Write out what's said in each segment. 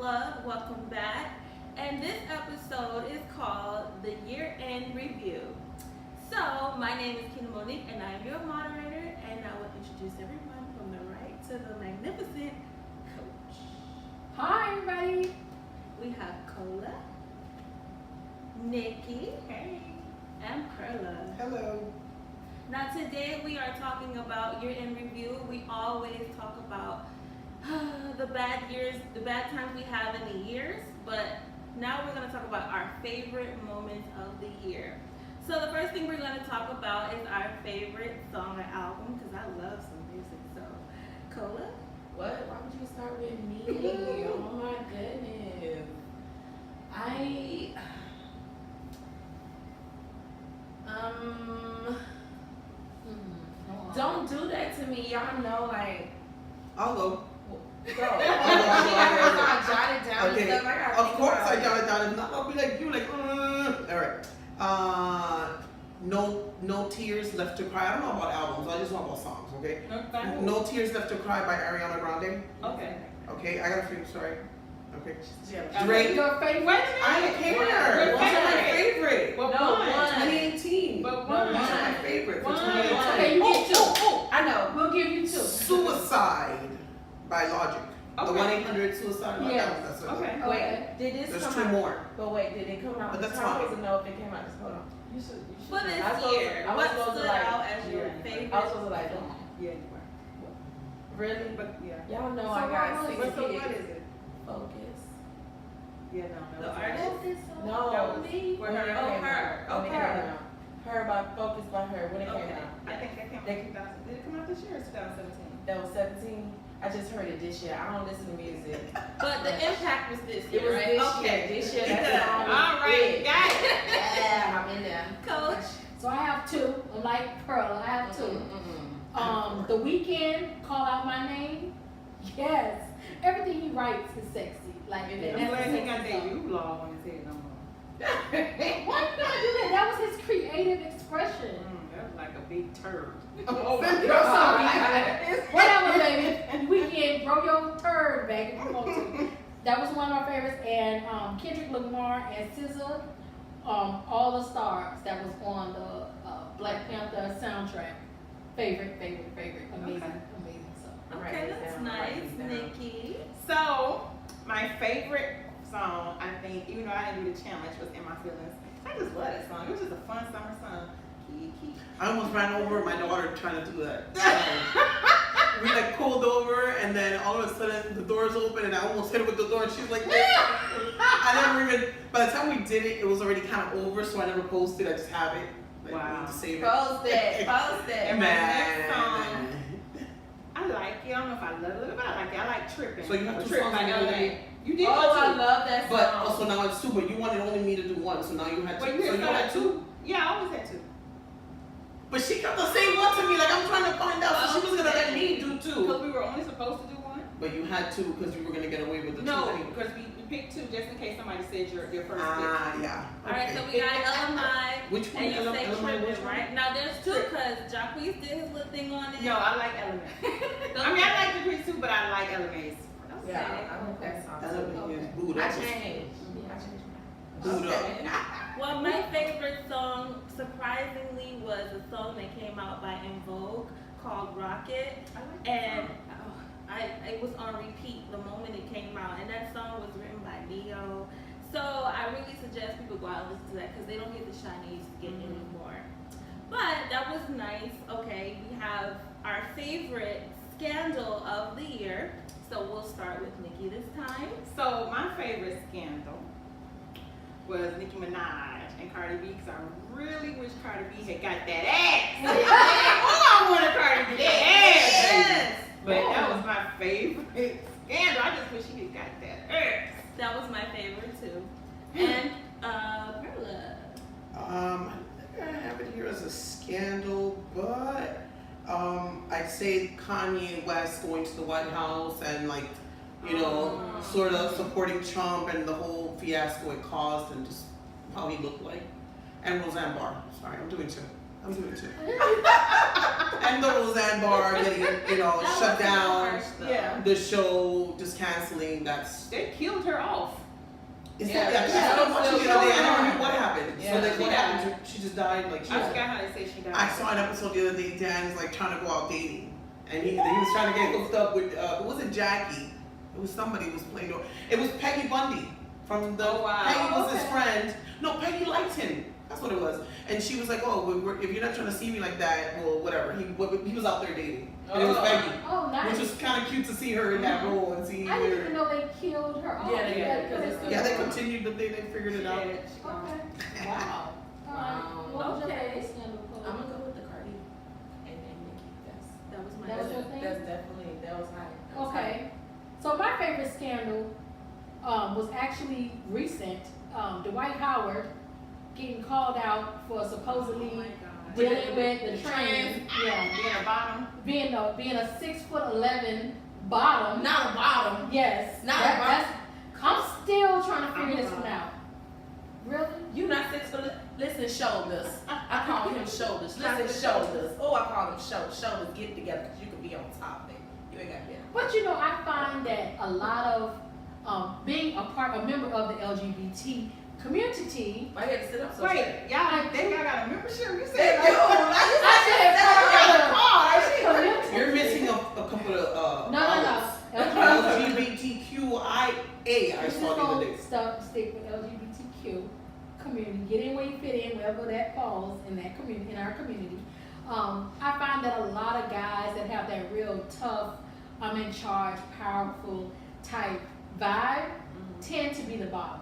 Curve-Unplugged. Welcome back. And this episode is called The Year-End Review. So, my name is Kina Monique, and I'm your moderator, and I will introduce everyone from the right to the magnificent Coach. Hi, everybody. We have Cola, Nikki, Hey. and Perla. Hello. Now today we are talking about year-end review. We always talk about the bad years, the bad times we have in the years, but now we're going to talk about our favorite moments of the year. So the first thing we're going to talk about is our favorite song or album, because I love some music. So, Cola? What? Why would you start with me? Oh my goodness. Don't do that to me. Y'all know, like, I'll go. go. I jotted down Okay. stuff. I gotta Of think course about I it. jotted down. If not, I'll be like you, like, all right. No Tears Left to Cry. I don't know about albums. I just know about songs. Okay. No Tears Left to Cry by Ariana Grande. Okay. Okay. I got a few. Sorry. Okay. Yeah. Drake. Your favorite? I don't care. Your What's my favorite? favorite? No, one. 2018. But What's one. my favorite for One. 2018? Okay, you get two. I know. We'll give you two. Suicide by Logic. The Okay. 1-800 Suicide. Yes. That's what Okay. Wait, did this There's come two out? more. But wait, did it come out? But that's I'm fine. supposed to know if it came out. Just hold on. You should. For know. this I was supposed to- year, I was what supposed to stood like. out as your favorite? I was supposed to like. Yeah, anyway. Really? But yeah. Y'all know So I got what six was it? So kids. what is it? Focus. Yeah, no. The that was artist? No. That was me? for When her. it Oh, came her. out. When it Okay. came out. Her by Focus by her. When it came Okay. out. I think that came out in 2000. Did it come out this year or 2017? That was 17. I just heard it this year. I don't listen to music. But the impact was this It year, was right? this Okay. year. This year. That's all. All right, got it. Yeah, I'm in there. Coach. So I have two. Like Pearl, I have two. The Weeknd, Call Out My Name. Yes. Everything he writes is sexy. Like It that's is. I'm a glad he sexy got that song. you law on his head no more. Why you gotta do that? That was his creative expression. That was like a big turd. Oh, Whatever, baby. Weeknd, grow your turd back if you want to. That was one of my favorites. And Kendrick Lamar and SZA, All the Stars. That was on the Black Panther soundtrack. Favorite. Amazing, Okay. amazing song. Okay, that's nice. Nikki. So, my favorite song, I think, even though I didn't do the challenge, was In My Feelings. I just love that song. It was just a fun summer song. Kiki. I almost ran over my daughter trying to do that. We like pulled over, and then all of a sudden the doors open, and I almost hit her with the door, and she's like, I never even. By the time we did it, it was already kind of over, so I never posted. I just have it. Like, Wow. I need to save it. Post it. And my next Man. song, I like it. I don't know if I love it, but I like it. I like Tripping. So you have two Tripping songs by you wanted to LA. You did Oh, go I too. love that song. But also now it's two, but you wanted only me to do one, so now you had two. Wait, you So had you had two? Yeah, I always had two. But she kept on saying one to me, like I'm trying to find out, so she was gonna let me do two. Because we were only supposed to do one. But you had two because you were gonna get away with the No, two anyway. because we picked two just in case somebody said your first Ah, pick. yeah. All right, so we got LMI. Which one? And you say LMI, Trippin', which one? right? Now there's two, because Jacquees did his little thing on it. No, I like Element. I mean, I like the Grease too, but I like Elements. Yeah, I like that song. Element is booed I up. changed. I changed Booed mine. up. Well, my favorite song, surprisingly, was a song that came out by In Vogue called Rocket. And it was on repeat the moment it came out. And that song was written by Neo. So I really suggest people go out and listen to that because they don't get the shine they used to get anymore. But that was nice. Okay, we have our favorite scandal of the year. So we'll start with Nikki this time. So my favorite scandal was Nicki Minaj and Cardi B because I really wish Cardi B had got that ass. Oh, I wanted Cardi to get that ass, baby. But that was my favorite scandal. I just wish she had got that ass. That was my favorite too. And Perla. I think I have it here as a scandal, but I'd say Kanye West going to the White House and like, you know, sort of supporting Trump and the whole fiasco it caused and just how he looked like. And Roseanne Barr. Sorry, I'm doing two. And the Roseanne bar getting, That shut was down. harsh, though. Yeah. The show just canceling. They killed her off. Is Yeah. that? Yeah, 'cause I Yeah. started watching the other day. I never Yeah. knew what happened. Yeah. So then She what died. happened? She just died. Like I forgot how they say she died. I saw an episode the other day. Dan's like trying to go out dating, and he was trying to get hooked up with. It wasn't Jackie. It was somebody who was playing. It was Peggy Bundy from the. Oh, wow. Peggy was his Okay. friend. No, Peggy liked him. That's what it was. And she was like, "Oh, if you're not trying to see me like that, well, whatever." He was out there dating, and it was Oh. Peggy, Oh, nice. which was kind of cute to see her in that role and see I didn't her. even know they killed her off. Yeah, they Yeah, did, 'cause it's Yeah, they continued, but they figured it out. Okay. Wow. Wow. What was your Okay. favorite scandal? Chloe? I'm gonna go with the Cardi and Nicki. That was my That was your thing? That's definitely that was high. That was Okay. So my favorite scandal was actually recent. Dwight Howard getting called out for Oh supposedly my God. dealing with The the trans, yeah, Being a bottom. being a 6'11" bottom. high. Not a bottom. Yes, Not that- a bottom. I'm still trying to I'm figure a this one bottom. out. Really? You not 6'. Listen, shoulders. I call him shoulders. Listen, shoulders. Oh, I call him shoulders. Shoulders, get it together because you can be on top, baby. You ain't got to be. But I find that a lot of being a member of the LGBT community. I had to sit up so Wait, straight. y'all got a membership? You They said do. Community. You're missing a couple of No. LGBTQIA. I Let's saw the other day. stick with LGBTQ community. Get in where you fit in, wherever that falls in that community, in our community. I find that a lot of guys that have that real tough, I'm in charge, powerful type vibe tend to be the bottom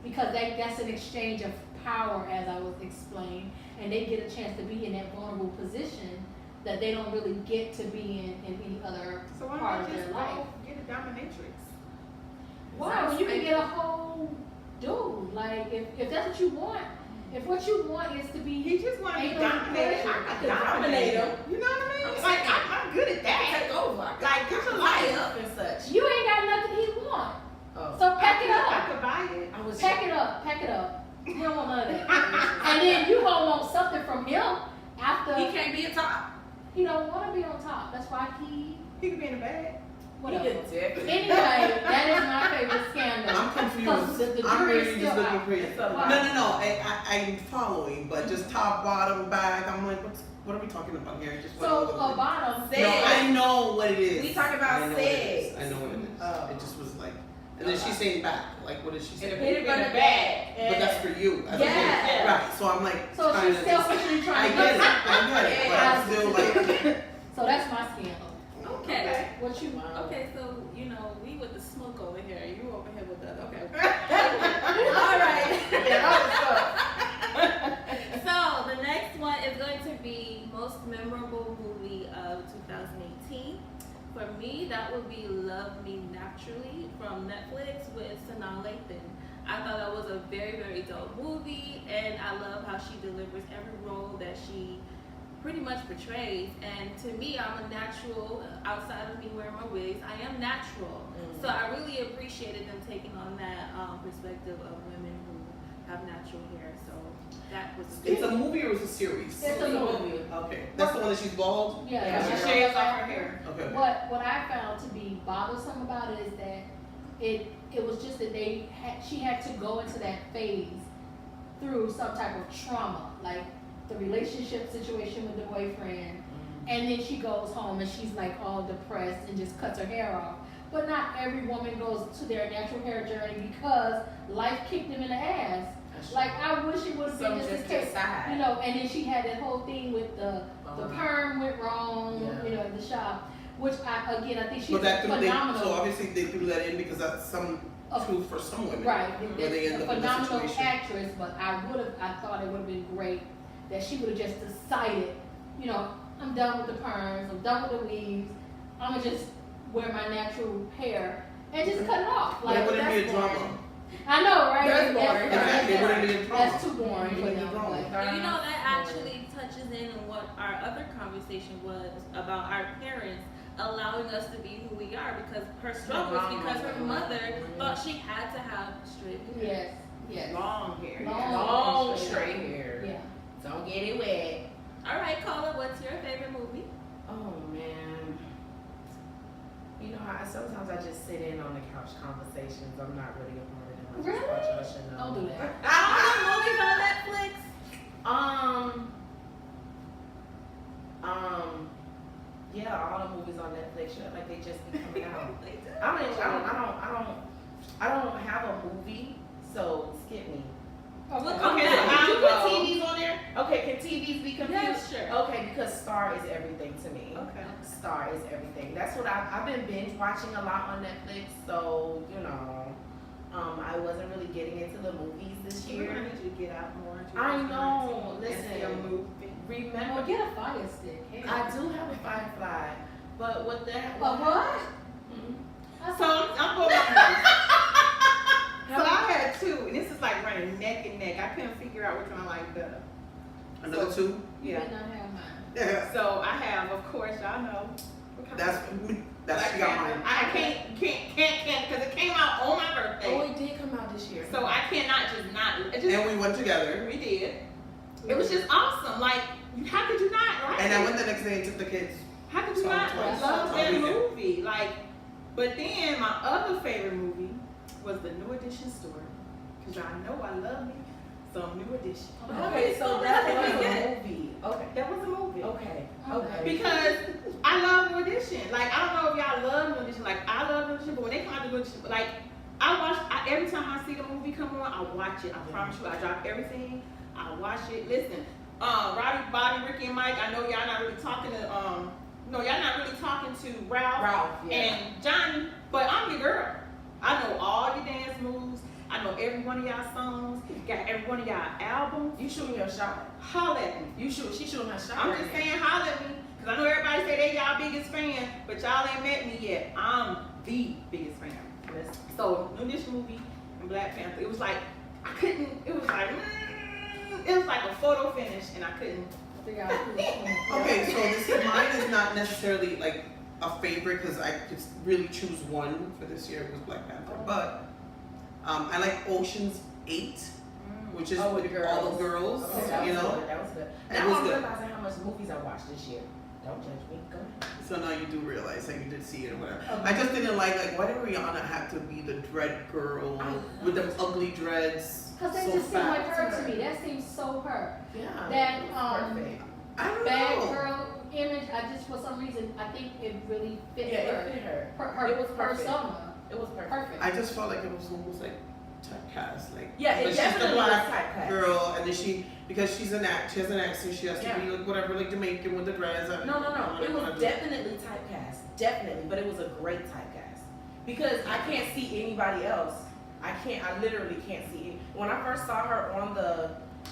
because that's an exchange of power, as I was explained, and they get a chance to be in that vulnerable position that they don't really get to be in any other So why part not of just their life. get a dominatrix? Why? Well, you can get a whole dude. Like, if that's what you want, if what you want is to be, He just want to be Ain't no dominated. pressure. I I can can dominate him. You know what I mean? I'm Like, saying. I'm good at I that. take over. I Like, can get your lie life. up and such. you ain't got nothing he want. Oh. So pack it I up. could buy it. I was Pack it up. You don't want none of that. And then you gonna want something from him after He can't be a top. he don't want to be on top. That's why he. He could be in the bag. Whatever. He can tip. Anyway, that is my favorite scandal. I'm confused. The I'm jury is really still just looking out. for you. It's a No, lot. I'm following, but just top, bottom, back. I'm like, what are we talking about here? Just went all So over the a place. bottom. Say- No, I know what it is. We talking about I know what it is. sex. I know what it is. Oh. It just was like, and then she's saying back. Like, what is she saying? Hit it from the back. But that's for you. As Yeah. a woman. Right. So I'm like, So trying she's to just- selfishly I trying to get it. get I get it. But I'm still like, So that's my scandal. Okay. What you? Okay, so we with the smoke over here. You over here with the okay. All right. So the next one is going to be most memorable movie of 2018. For me, that would be Love Me Naturally from Netflix with Sanaa Lathan. I thought that was a very, very dope movie, and I love how she delivers every role that she pretty much portrays. And to me, I'm a natural. Outside of me wearing my wigs, I am natural. So I really appreciated them taking on that perspective of women who have natural hair. So that was it's a movie or it's a series? It's a movie. Okay. That's the one that she's bald? Yeah. Yeah, she She shows shaves off off her hair. Okay. What I found to be bothersome about it is that it was just that she had to go into that phase through some type of trauma, like the relationship situation with the boyfriend, and then she goes home and she's like all depressed and just cuts her hair off. But not every woman goes to their natural hair journey because life kicked them in the ass. Like, I wish it would have been just a case, and then she had that whole thing with the perm went wrong, Yeah. in the shop, which I think she's But that so phenomenal. obviously they threw that in because that's some Of- truth for some women. Right, Where they end a up in a phenomenal situation. actress, but I thought it would have been great that she would have just decided, I'm done with the perms, I'm done with the weaves, I'm gonna just wear my natural hair and just cut it off. But it wouldn't be a that's drama. boring. I know, right? That's boring. Exactly, it wouldn't be a drama. That's too boring for them. drama. Like, And that actually touches in on what our other conversation was about our parents allowing us to be who we are, because her struggle was because her mother thought she had to have straight hair. yes. Long hair. Long Long straight hair. Yeah. Don't get it wet. All right, Carla, what's your favorite movie? sometimes I just sit in on the couch conversations. I'm not really a part of them. I just Really? watch our show. Don't do that. All the movies on Netflix. Yeah, all the movies on Netflix, like they just be coming out. They do. I don't have a movie, so skip me. We'll Okay, come so back. can you I'll put go. TVs on there? Okay, can TVs be confused? Yeah, sure. Okay, because Star is everything to me. Okay. Star is everything. That's what I've been binge watching a lot on Netflix, so you know, I wasn't really getting into the movies this I year. need you to get out more. I know. And see a Listen, movie. remember, Get a fire stick. Yeah. I do have a Firefly, but what the hell? A what? Mhm. So I'm going with So I had two, and this is like running neck and neck. I couldn't figure out which one I liked better. Another two? You Yeah. did not have mine. Yeah. So I have, of course, y'all know. That's she got mine. I can't, because it came out on my birthday. Oh, it did come out this year. So I cannot just not. It just, And we went together. we did. It was just awesome. Like, how could you not like And I it? went the next day and took the kids. How could you Saw it not twice. love On that weekend. movie? Like, but then my other favorite movie was the New Edition story. Because I know I love me some New Edition. Okay, so that That's was pretty a movie. Okay. That was a movie. Okay. Okay. Okay. Because I love New Edition. Like, I don't know if y'all love New Edition. Like, I love New Edition, but when they come out to New Edition, like, every time I see the movie come on, I watch it. I promise you, I drop everything. I watch it. Listen, Robbie, Bobby, Ricky, and Mike, I know y'all not really talking to, no, y'all not really talking to Ralph, Yeah. and Johnny, but I'm your girl. I know all your dance moves. I know every one of y'all songs. Got every one of y'all albums. You shooting your shot. Holla at me. She shooting her shot. I'm right just now. saying, holla at me, because I know everybody say they y'all biggest fan, but y'all ain't met me yet. I'm the biggest fan. Listen. So, in this movie, and Black Panther, it was like, I couldn't, it was like a photo finish, and I couldn't. Figure out who it's from. Okay, so this mine is not necessarily like a favorite because I could really choose one for this year. It was Black Panther, but I like Ocean's 8, which is Oh, with with the all girls. the girls. Okay, that You was know, good. That was good. It Now was I'm good. realizing how much movies I watched this year. Don't judge me. Go ahead. so now you do realize that you did see it or whatever. Okay. I just didn't like why did Rihanna have to be the dread girl with them ugly dreads? Cause that so just seemed like fat. her to me. That seems so her. Yeah. That, it was perfect. I don't Bad know. girl image. I just for some reason I think it really fit Yeah, her. it fit her. Her It was perfect. persona. It was perfect. Perfect. I just felt like it was almost like typecast, like Yeah, it but she's the definitely was black typecast. girl, and then she because she has an accent, she has to Yeah. be like whatever, like Jamaican with the dreads. No. It was definitely typecast. Definitely, but it was a great typecast because I can't see anybody else. I literally can't see. When I first saw her on the,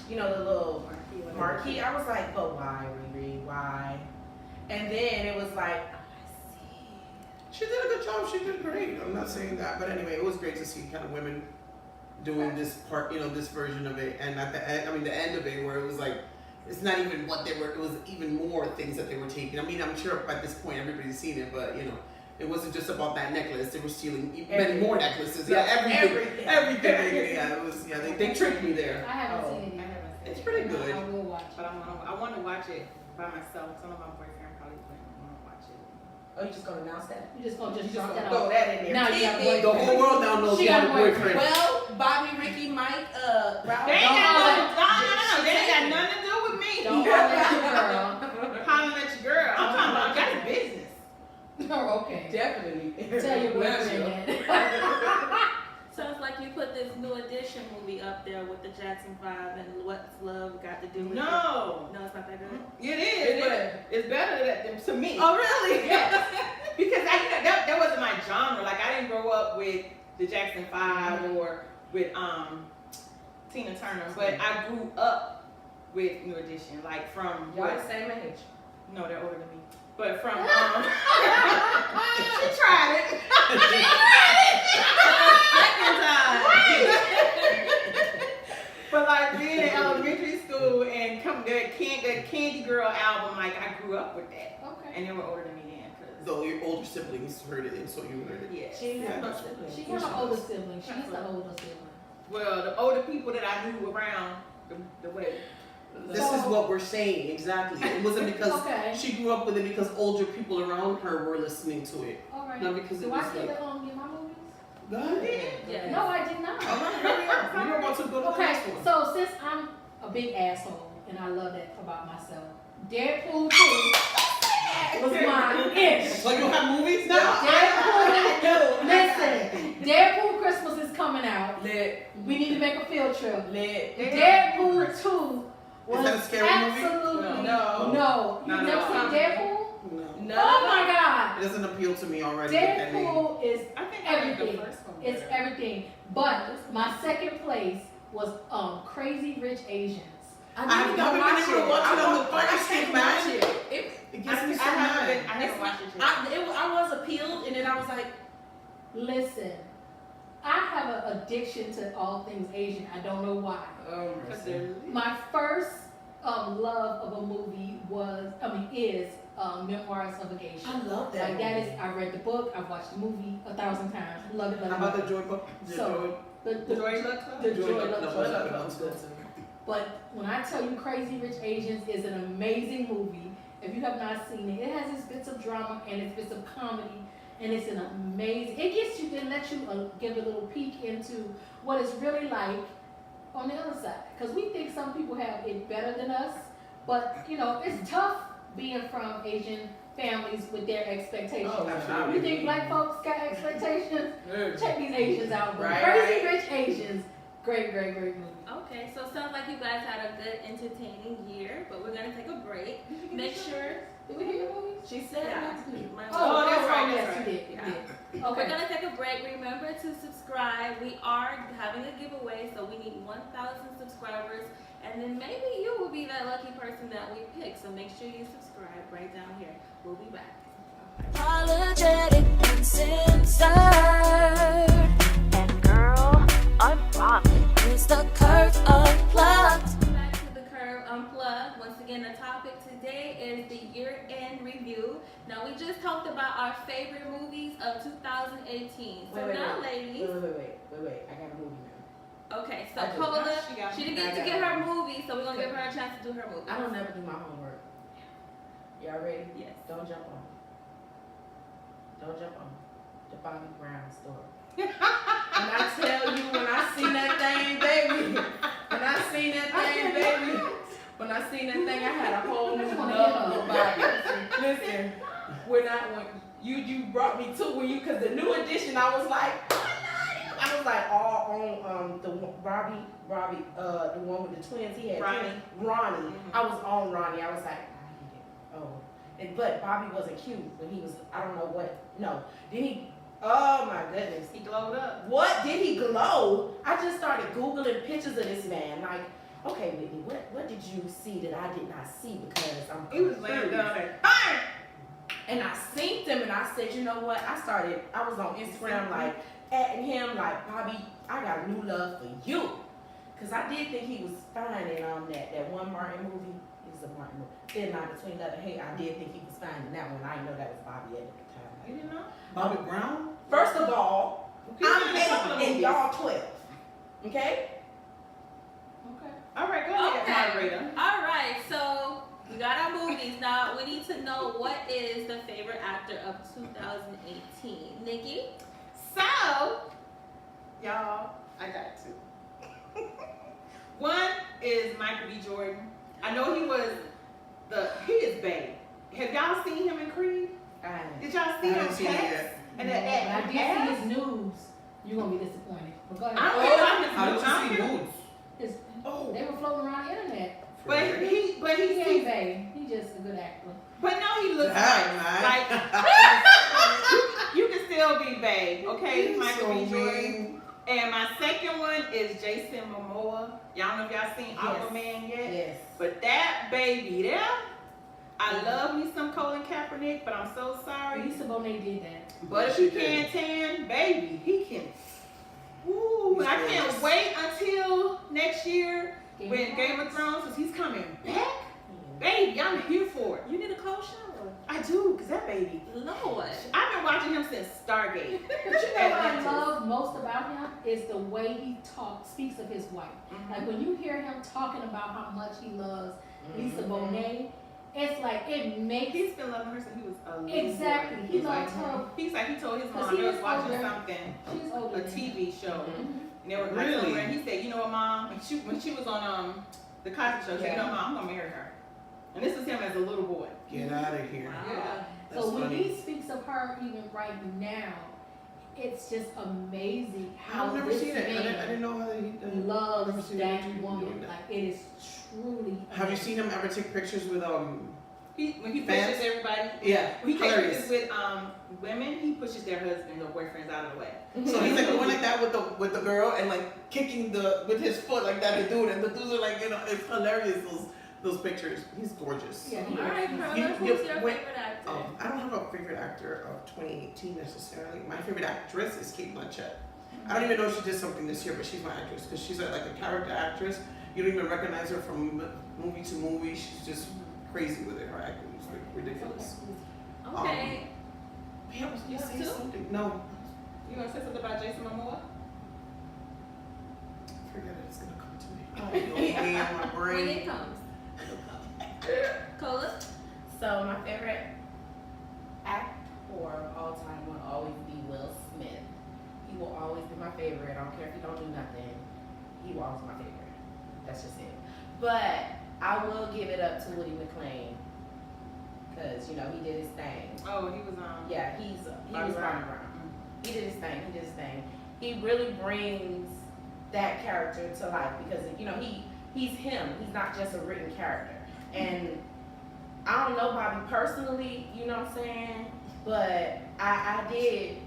the little marquee, I was like, but why, Riri? Why? And then it was like, She did a good job. She did great. I'm not saying that, but anyway, it was great to see kind of women doing this part, this version of it, and at the end, the end of it, where it was like, it's not even what they were. It was even more things that they were taking. I mean, I'm sure at this point everybody's seen it, but it wasn't just about that necklace. They were stealing many more necklaces. Yeah, everything. Yeah, it was. Yeah, they tricked me there. I haven't Oh, seen it I yet. haven't seen It's it. pretty good. I will watch But it. I want to watch it by myself. Some of my boyfriend probably wouldn't want to watch it. oh, you just gonna announce that? You just gonna You just just drop gonna that throw off. that in there. Now you got a Keep it. The boyfriend. whole world now knows She you got have a a boyfriend. boyfriend. Well, Bobby, Ricky, Mike, Ralph. They ain't got Don't no, they ain't got nothing to do with me. Don't holler at your girl. Hollering at your girl. I'm talking about that's business. Oh, okay. Definitely. Tell your boyfriend that. Sounds like you put this New Edition movie up there with the Jackson 5 and What's Love Got to Do with it. No. No, it's not that good. It is, but it's better than to me. Oh, really? Yes. Because that wasn't my genre. Like, I didn't grow up with the Jackson 5 or with Tina Turner, but I grew up with New Edition. Like, from Y'all the same age. No, they're older than me. But from she tried it. Second time. But like being in elementary school and that Candy Girl album, like I grew up with that, Okay. and they were older than me then. Though your older siblings heard it, and so you heard it. Yeah. She Yeah, has no that's- siblings. She has an older sibling. She's the older sibling. Well, the older people that I knew around the way. This is what we're saying exactly. It wasn't because Okay. she grew up with it because older people around her were listening to it. All right. right? No, because it Do I was still like. get my movies? Go ahead. Yeah. No, I did not. All right, hurry up. We don't want to go to the Okay, next one. so since I'm a big asshole, and I love that about myself, Deadpool 2 was my ish. So you have movies now? Deadpool, listen, Deadpool Christmas is coming out. Lit, We need to make a field trip. lit. Deadpool 2 was Is that a scary movie? absolutely No. no. You've No, never no. seen Deadpool? No. None Oh of my them. God! It doesn't appeal to me already. with that name. Deadpool is I think I like the everything. first one. It's better. everything. But my second place was Crazy Rich Asians. I've never been able to watch it on the fire stick, man. It gets me so I mad. haven't watched it yet. I was appealed, and then I was like, Listen, I have an addiction to all things Asian. I don't know why. Because they're My first love of a movie is Memoirs of a Geisha. I love that. Like that is, I read the book, I've watched the movie 1,000 times. Love it, love it. How about love the Joy Book? So, the Joy Luck Club? the Joy Joy Luck Luck Club. Club. That was good. But when I tell you Crazy Rich Asians is an amazing movie, if you have not seen it, it has its bits of drama and its bits of comedy, and it's an amazing, it gets you, then let you give a little peek into what it's really like on the other side. Because we think some people have it better than us, but you know, it's tough being from Asian families with their expectations. Oh, absolutely. You think black folks got expectations? Check these Asians out, bro. Right, Crazy right. Rich Asians. Great movie. Okay, so it sounds like you guys had a good, entertaining year, but we're gonna take a break. Make sure. Did we hear your movies? she said, My- that's right, Yes, that's you right. did. Yeah. You did. We're Okay. gonna take a break. Remember to subscribe. We are having a giveaway, so we need 1,000 subscribers, and then maybe you will be that lucky person that we pick. So make sure you subscribe right down here. We'll be back. Apologetic and censored. And girl, I'm wrong. It's the Curve Unplugged. Back to the Curve Unplugged. Once again, the topic today is the year-end review. Now, we just talked about our favorite movies of 2018. So now, ladies. Wait. I got a movie now. Okay, so I do. Cola, She she didn't get I to got get it. her movie, so we're gonna give her a chance to do her movie. I don't never do my homework. Y'all ready? Yes. Don't jump on. Don't jump on. The Bobby Brown story. When I tell you, when I seen that thing, baby. When I seen that thing, baby. When I seen that thing, I had a whole new love for Bobby. Listen, when you brought me to cause the new edition, I was like, I was like all on the Robbie, the one with the twins. He had Ronnie. twins. Ronnie. I was on Ronnie. I was like, but Bobby wasn't cute when he was. I don't know what. No, did he? Oh my goodness. He glowed up. What did he glow? I just started googling pictures of this man. Like, okay, Whitney, what did you see that I did not see? Because I'm. He was laying confused. down there. Fire! And I synced him and I said, you know what? I was on Instagram like adding him like, Bobby, I got a new love for you. Cause I did think he was fine in that one Martin movie. It was a Martin movie. Thin Line Between Love and Hate. I did think he was fine in that one. I didn't know that was Bobby at the time. You didn't know? Bobby Brown? First of all, He's I'm in a couple of 8 and movies. y'all 12. Okay? Okay. All right, go ahead, Okay. moderator. All right, so we got our movies. Now we need to know what is the favorite actor of 2018. Nikki? So, y'all, I got two. One is Michael B. Jordan. I know he is babe. Have y'all seen him in Creed? Did y'all see I him haven't seen it text? yet. And When I that did ass? see his news, you're gonna be disappointed. But go ahead. I don't care about his How did looks. I you don't see care. nudes? His, Oh. they were floating around the internet. But He he ain't bad. He just a good actor. but no, he looks Dang, nice. man. Like you can still be babe, okay, He's Michael so B. Jordan. mean. And my second one is Jason Momoa. Y'all know if y'all seen Aquaman yet? Yes. But that baby there, I love me some Colin Kaepernick, but I'm so sorry. Lisa Bonet did that. But if he can't tan, baby, he can. Ooh, I can't wait until next year when Game of Thrones, because he's coming back. Baby, I'm here for it. You need a cold shower. I do, because that baby. Lord. I've been watching him since Stargate. But you know what I love most about him is the way he speaks of his wife. Mhm. Like when you hear him talking about how much he loves Lisa Bonet, It's like, it makes He's been loving her since he was a little Exactly. boy. He loved her. He's like, he told his 'Cause mom he he was was watching older. something, she's older a than him. TV show. Mhm. And they were like Really? somewhere, and he said, you know what, Mom? When she was on the Cosby Show, she said, you know what, Mom, I'm gonna marry her. And this is him as a little boy. Get out of here. Yeah. That's So when funny. he speaks of her even right now, it's just amazing how I've never this seen it. I man didn't know how he I've never loves seen that him woman. doing that. Like, it is truly Have you seen him ever take pictures with When he Fans? pushes everybody, Yeah, when he takes hilarious. pictures with women, he pushes their husbands or boyfriends out of the way. So he's like going like that with the girl and like kicking with his foot like that, the dude, and the dudes are like, it's hilarious those pictures. He's gorgeous. Yeah, All right, You- Carla, you- who's your when- favorite actor? I don't have a favorite actor of 2018 necessarily. My favorite actress is Kate Blanchett. I don't even know if she did something this year, but she's my actress because she's like a character actress. You don't even recognize her from movie to movie. She's just crazy with it. Her acting is like ridiculous. Okay. Yeah, was you You say too? something? No, You gonna say something about Jason Momoa? forget it. It's gonna come to me. Oh, yeah, my When brain. it comes, it'll come. Cola? So my favorite actor of all time will always be Will Smith. He will always be my favorite. I don't care if he don't do nothing. He will always be my favorite. That's just it. But I will give it up to Woody McClain because he did his thing. Oh, he was Yeah, he was Bobby Brown. Brown. He did his thing. He did his thing. He really brings that character to life because he's him. He's not just a written character. And I don't know Bobby personally, you know what I'm saying? But I did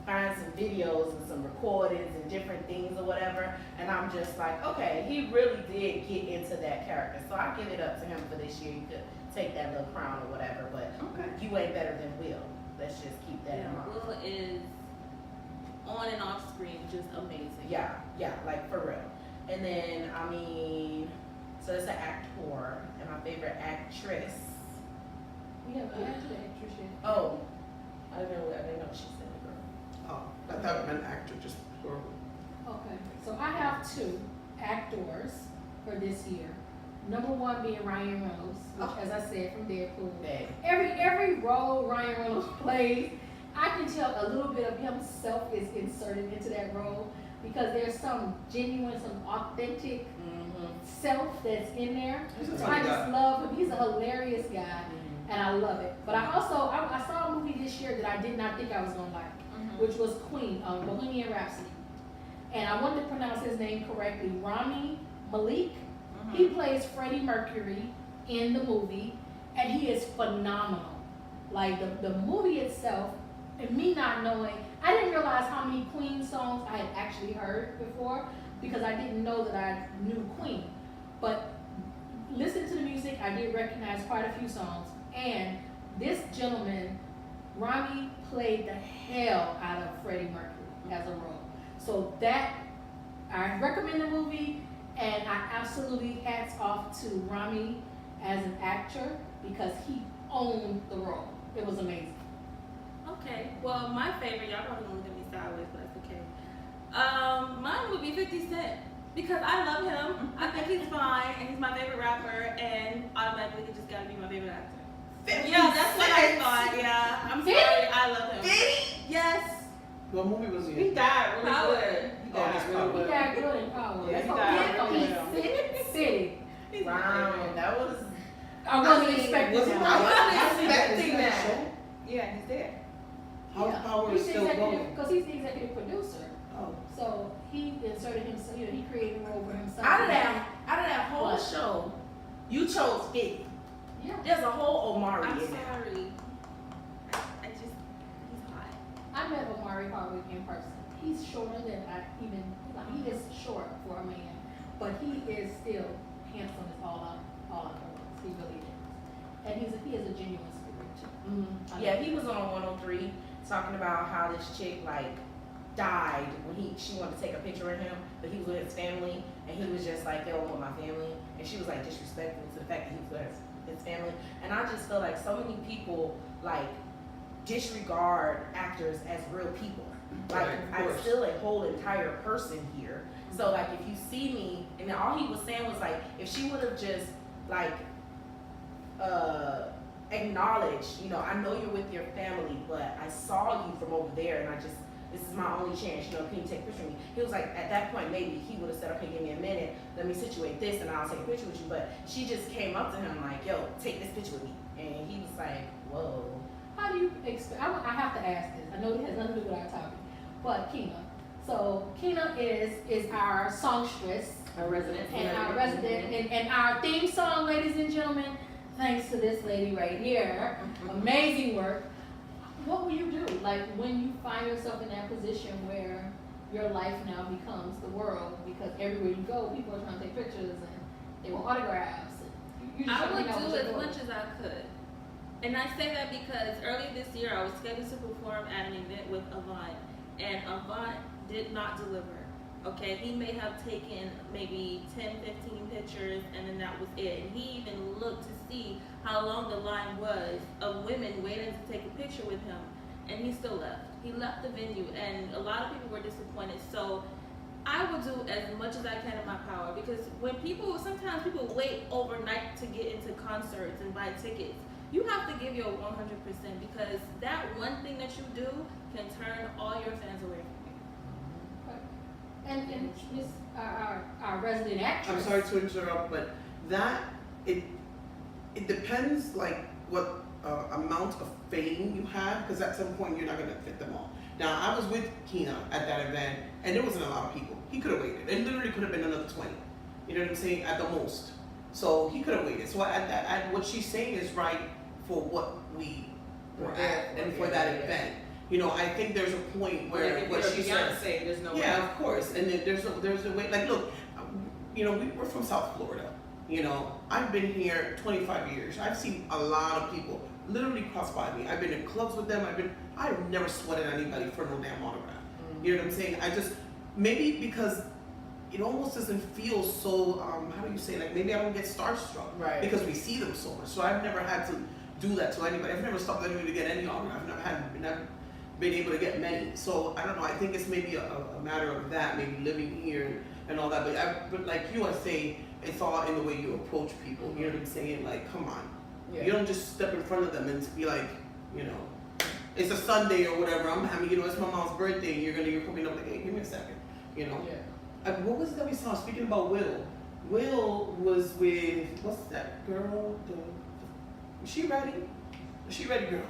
find some videos and some recordings and different things or whatever, and I'm just like, okay, he really did get into that character. So I give it up to him for this year. You could take that little crown or whatever, but Okay. you ain't better than Will. Let's just keep that in mind. Will is on and off screen just amazing. Yeah, like for real. And then so it's an actor and my favorite actress. We have an actress yet. Oh, I didn't know she said it, girl. Oh, I thought it meant actor just plural. Okay, so I have 2 actors for this year. Number 1 being Ryan Reynolds, which, as I said, from Deadpool. Bad. Every role Ryan Reynolds plays, I can tell a little bit of himself is inserted into that role because there's some genuine, some authentic self that's in there. He's a So funny I guy. just love him. He's a hilarious guy, and I love it. But I also I saw a movie this year that I did not think I was gonna like, which was Queen, Bohemian Rhapsody. And I wanted to pronounce his name correctly, Rami Malek. He plays Freddie Mercury in the movie, and he is phenomenal. Like the movie itself, and me not knowing, I didn't realize how many Queen songs I had actually heard before because I didn't know that I knew Queen. But listening to the music, I did recognize quite a few songs. And this gentleman, Rami, played the hell out of Freddie Mercury as a role. So that, I recommend the movie, and I absolutely hats off to Rami as an actor because he owned the role. It was amazing. Okay, well, my favorite, y'all probably gonna look at me sideways, but that's okay. Mine would be 50 Cent because I love him. I think he's fine, and he's my favorite rapper, and automatically he just gotta be my favorite actor. Yeah, that's what I thought. Yeah, I'm sorry, I love him. Yes. What movie was he He in? died really Power. good. He Oh, died just really Power. He good. got good in Power. Yeah, Let's he go died get really the city. He's my Wow, favorite. that was. I wasn't mean, expecting wasn't that. I wasn't expecting that. Yeah, he's dead. How's Power is still going? Because he's the executive producer. Oh. So he inserted himself, he created a role for himself. Out of that whole What? show, you chose 50. Yeah. There's a whole Omari I'm in there. sorry. I just, he's hot. I met Omari Hardwick in person. He's shorter than he is short for a man, but he is still handsome as all out the world. He really is. And he is a genuine spirit too. Yeah, he was on 103 talking about how this chick died when she wanted to take a picture of him, but he was with his family, and he was just like, "Yo, I'm with my family," and she was disrespectful to the fact that he was with his family. And I just feel like so many people disregard actors as real people. Right, of I'm course. still a whole entire person here. So if you see me, and all he was saying was if she would have just acknowledge, I know you're with your family, but I saw you from over there, and this is my only chance, can you take a picture of me? He was like, at that point, maybe he would have said, okay, give me a minute, let me situate this, and I'll take a picture with you. But she just came up to him like, yo, take this picture with me. And he was like, whoa. How do you expect, I have to ask this, I know it has nothing to do with our topic, but Keena. So Keena is our songstress, A resident. and our resident, and our theme song, ladies and gentlemen, thanks to this lady right here. Amazing work. What will you do, like, when you find yourself in that position where your life now becomes the world? Because everywhere you go, people are trying to take pictures and they want autographs. And you just I don't would think do was as your much as I could. And I say that because earlier this year I was scheduled to perform at an event with Avant, and Avant did not deliver. Okay, he may have taken maybe 10, 15 pictures, and then that was it. And he even looked to see how long the line was of women waiting to take a picture with him, and he still left. He left the venue, and a lot of people were disappointed. So I will do as much as I can in my power, because sometimes people wait overnight to get into concerts and buy tickets. You have to give your 100%, because that one thing that you do can turn all your fans away from you. And Miss, our resident actress. I'm sorry to interrupt, but it depends like what amount of fame you have, because at some point you're not gonna fit them all. Now I was with Keena at that event, and there wasn't a lot of people. He could have waited. It literally could have been another 20. You know what I'm saying? At the most. So he could have waited. So what she's saying is right for what we were at and for that event. I think there's a point where what she said. There's no Yeah, of course. And then there's a way. Like, look, we're from South Florida. I've been here 25 years. I've seen a lot of people literally cross by me. I've been in clubs with them. I've never sweated anybody for no damn autograph. You know what I'm saying? Maybe because it almost doesn't feel so, how do you say, like maybe I don't get starstruck. Right. Because we see them so much. So I've never had to do that to anybody. I've never stopped anybody to get any autograph. I've never been able to get many. So I don't know, I think it's maybe a matter of that, maybe living here and all that. But like you, I say, it's all in the way you approach people. You know what I'm saying? Like, come on. Yeah. You don't just step in front of them and be like, it's a Sunday or whatever. I'm having, it's my mom's birthday, and you're coming up like, hey, give me a second. Yeah. What was it that we saw? Speaking about Will. Will was with, what's that girl? Was she ready? Was she ready, girl?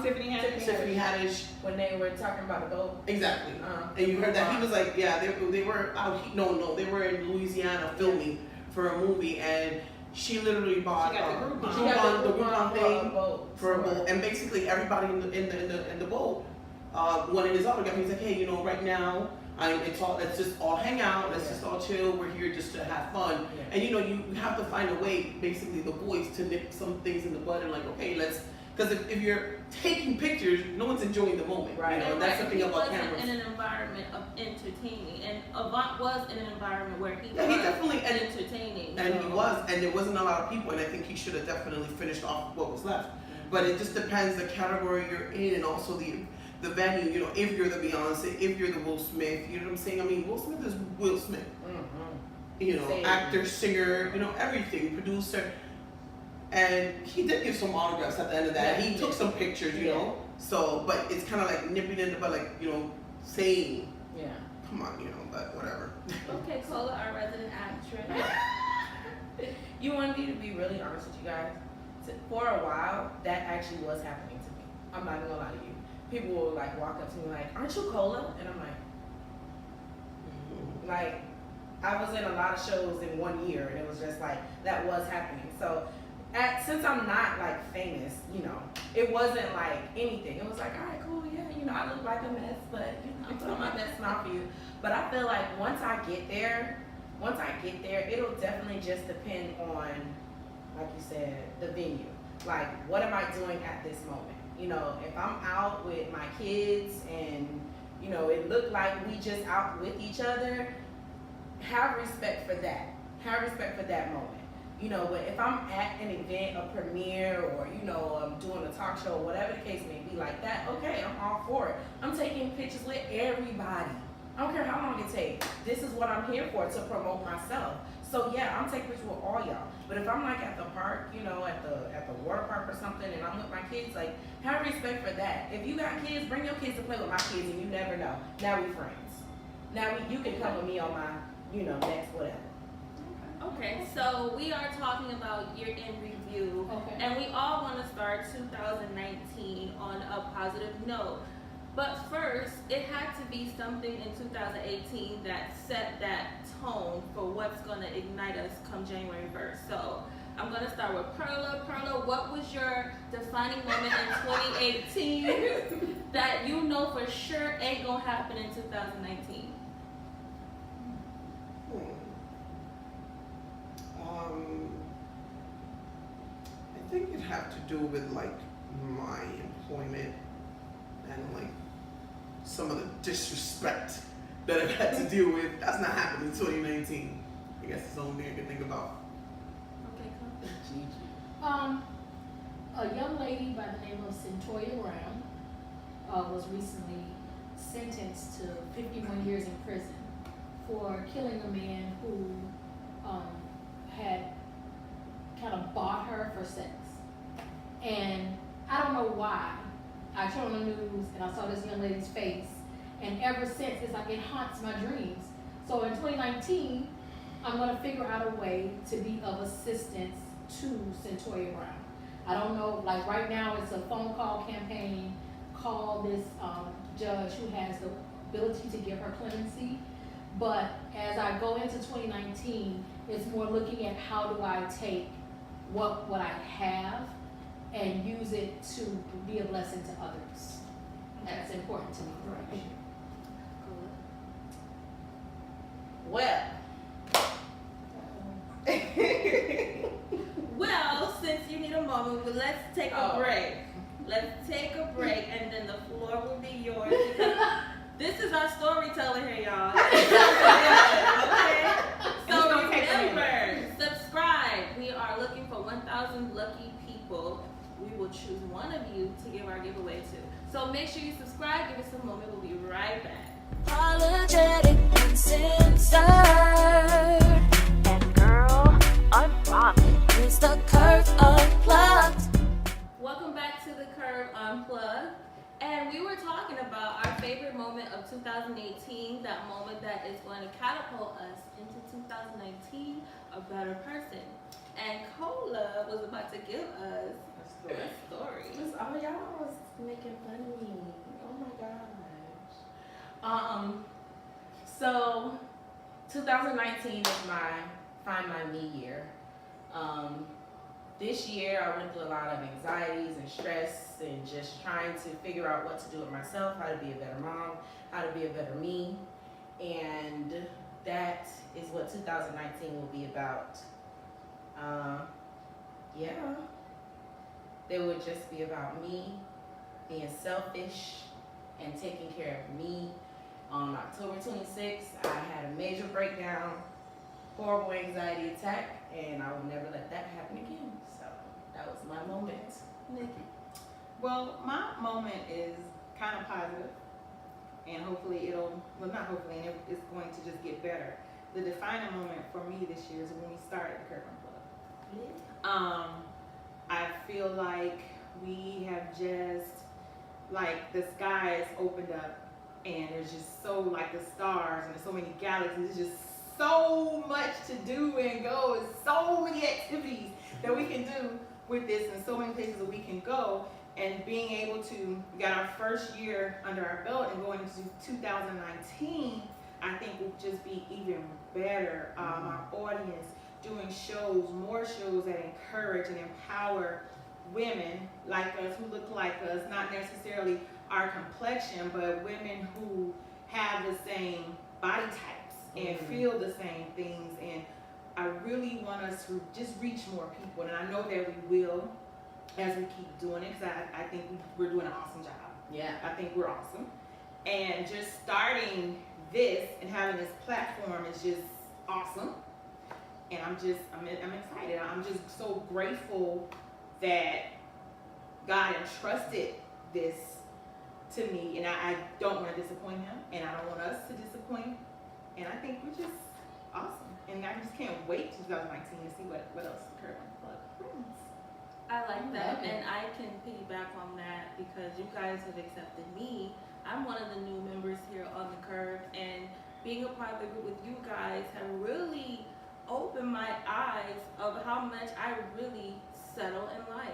Tiffany Haddish. When they were talking about the goat. Exactly. And you heard that he was like, yeah, they were out. They were in Louisiana filming for a movie, and she literally bought She got the Groupon. the Groupon thing for a boat. boat, and basically everybody in the boat wanted his autograph. He's like, hey, right now let's just all hang out, let's just all chill. We're here just to have fun, and you have to find a way, basically, the boys to nip some things in the bud and like, okay, let's. Because if you're taking pictures, no one's enjoying the moment. Right. And that's the thing about cameras. He wasn't in an environment of entertaining, and Avant was in an environment where he was definitely entertaining. And he was, and there wasn't a lot of people, and I think he should have definitely finished off what was left. But it just depends the category you're in, and also the venue. If you're the Beyonce, if you're the Will Smith, you know what I'm saying? I mean, Will Smith is Will Smith. Same. Actor, singer, everything, producer. And he did give some autographs at the end of that. He took some pictures, So, but it's kind of like nipping in the butt, like, saying, come on, but whatever. Okay, Cola, our resident actress. You want me to be really honest with you guys? For a while, that actually was happening to me. I'm not gonna lie to you. People will like walk up to me like, "Aren't you Cola?" And I'm like, I was in a lot of shows in 1 year, and it was just like that was happening. So, since I'm not like famous, it wasn't like anything. It was like, all right, cool, yeah, I look like a mess, but I'm putting my best smile for you. But I feel like once I get there, it'll definitely just depend on, like you said, the venue. Like, what am I doing at this moment? If I'm out with my kids and, it looked like we just out with each other, have respect for that. Have respect for that moment. But if I'm at an event, a premiere, or, I'm doing a talk show, whatever the case may be like that, okay, I'm all for it. I'm taking pictures with everybody. I don't care how long it takes. This is what I'm here for, to promote myself. So So yeah, I'm taking pictures with all y'all. But if I'm like at the park, you know, at the water park or something, and I'm with my kids, like have respect for that. If you got kids, bring your kids to play with my kids, and you never know. Now we friends. Now you can come with me on my, you know, next whatever. Okay, so we are talking about year in review, Okay. and we all want to start 2019 on a positive note. But first, it had to be something in 2018 that set that tone for what's going to ignite us come January 1st. So I'm going to start with Perla. Perla, what was your defining moment in 2018 that you know for sure ain't going to happen in 2019? I think it'd have to do with like my employment and like some of the disrespect that I've had to deal with. That's not happening in 2019. I guess it's the only thing I can think about. Okay, A young lady by the name of Centoya Brown was recently sentenced to 51 years in prison for killing a man who had kind of bought her for sex. And I don't know why. I turned on the news and I saw this young lady's face, and ever since it's like it haunts my dreams. So in 2019, I'm gonna figure out a way to be of assistance to Centoya Brown. I don't know, like right now it's a phone call campaign. Call this judge who has the ability to give her clemency. But as I go into 2019, it's more looking at how do I take what I have and use it to be a blessing to others. That's important to me. Right. Well, since you need a moment, let's take a break. Let's take a break, and then the floor will be yours. This is our storyteller here, y'all. Okay? So remember, subscribe. We are looking for 1,000 lucky people. We will choose one of you to give our giveaway to. So make sure you subscribe. Give us a moment. We'll be right back. Apologetic, uncensored, and girl, unprompted is the Curve-Unplugged. Welcome back to the Curve-Unplugged. And we were talking about our favorite moment of 2018, that moment that is going to catapult us into 2019 a better person. And Cola was about to give us a story. Oh, y'all was making fun of me. Oh my gosh. So 2019 is my Find My Me year. This year I went through a lot of anxieties and stress and just trying to figure out what to do with myself, how to be a better mom, how to be a better me. And that is what 2019 will be about. It would just be about me being selfish and taking care of me. On October 26th, I had a major breakdown, horrible anxiety attack, and I will never let that happen again. So that was my moment. Nikki. Well, my moment is kind of positive, and hopefully not hopefully, and it's going to just get better. The defining moment for me this year is when we started the Curve-Unplugged. I feel like we have just, like, the skies opened up, and there's just so, like, the stars, and there's so many galaxies. There's just so much to do and go, and so many activities that we can do with this, and so many places that we can go. And being able to, we got our first year under our belt, and going into 2019, I think will just be even better. Our audience, doing shows, more shows that encourage and empower women like us, who look like us, not necessarily our complexion, but women who have the same body types and feel the same things. And I really want us to just reach more people, and I know that we will as we keep doing it, because I think we're doing an awesome job. Yeah. I think we're awesome. And just starting this and having this platform is just awesome. And I'm excited. I'm just so grateful that God entrusted this to me, and I don't want to disappoint him, and I don't want us to disappoint. And I think we're just awesome. And I just can't wait to 2019 to see what else the Curve-Unplugged brings. I like that, Okay. and I can piggyback on that because you guys have accepted me. I'm one of the new members here on the Curve, and being a part of the group with you guys have really opened my eyes of how much I really settle in life.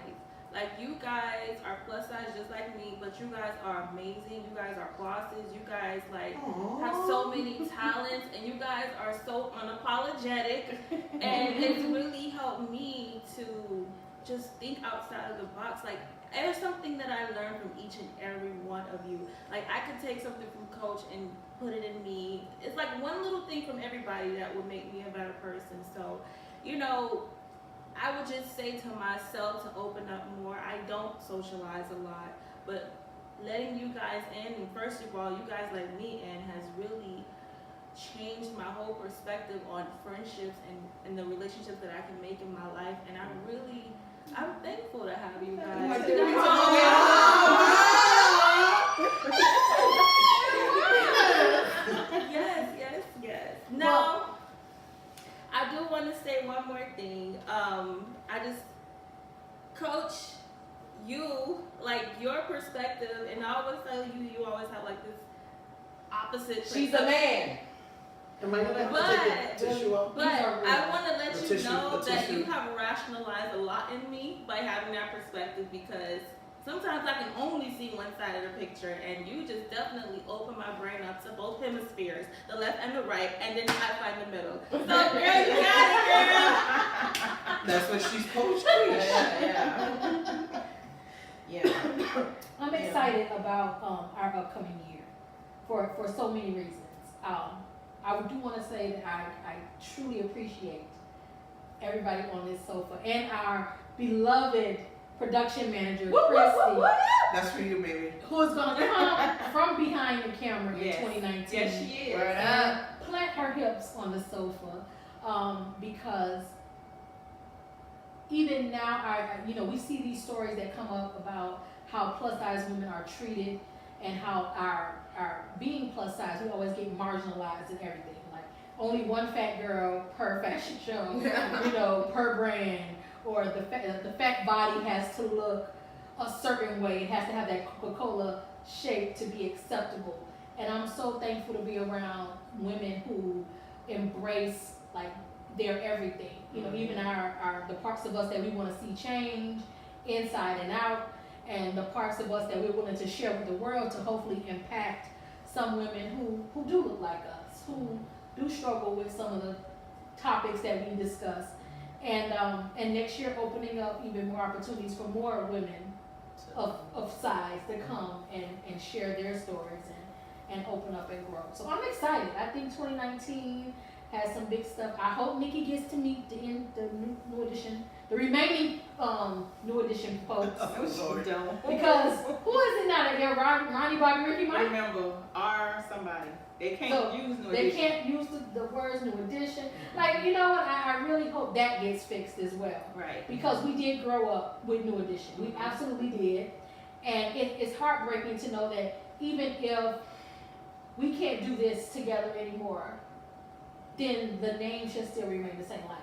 Like, you guys are plus size just like me, but you guys are amazing. You guys are bosses. You guys like have so many talents, and you guys are so unapologetic, and it's really helped me to just think outside of the box. Like, there's something that I learned from each and every one of you. Like, I could take something from Coach and put it in me. It's like one little thing from everybody that would make me a better person. So, you know, I would just say to myself to open up more. I don't socialize a lot, but letting you guys in, and first of all, you guys let me in, has really changed my whole perspective on friendships and the relationships that I can make in my life. And I'm thankful to have you guys. Yes. Now, I do want to say one more thing. Coach, you, like, your perspective, and I always tell you, you always have like this opposite. She's a man. Am I gonna have to take the tissue out? But I want to let The you know the that tissue. you have rationalized a lot in me by having that perspective, because sometimes I can only see one side of the picture, and you just definitely open my brain up to both hemispheres, the left and the right, and then I find the middle. So, girl, you got it, girl. That's what she's supposed to Yeah. I'm excited about our upcoming year for so many reasons. I do want to say that I truly appreciate everybody on this sofa and our beloved production manager, Christy, That's for you, baby. who is going to come from behind the camera in Yes. 2019. Yes, she is. Word And plant her hips on the sofa, because even now, we see these stories that come up about how plus size women are treated, and how our being plus size, we always get marginalized in everything. Like, only one fat girl per fashion show, per brand, or the fat body has to look a certain way. It has to have that Coca-Cola shape to be acceptable. And I'm so thankful to be around women who embrace, like, their everything. Even the parts of us that we want to see change inside and out, and the parts of us that we're willing to share with the world to hopefully impact some women who do look like us, who do struggle with some of the topics that we discuss. And next year, opening up even more opportunities for more women of size to come and share their stories and open up and grow. So I'm excited. I think 2019 has some big stuff. I hope Nikki gets to meet the new edition, the remaining new edition folks. No, she don't. Because who is it now that they're Ronnie, Bobby, Ricky, Mike? Remember, somebody. They can't So, use new They edition. can't use the words new edition. Like, you know what? I really hope that gets fixed as well. Right. Because we did grow up with new edition. We absolutely did. And it's heartbreaking to know that even if we can't do this together anymore, then the name should still remain the same. Like,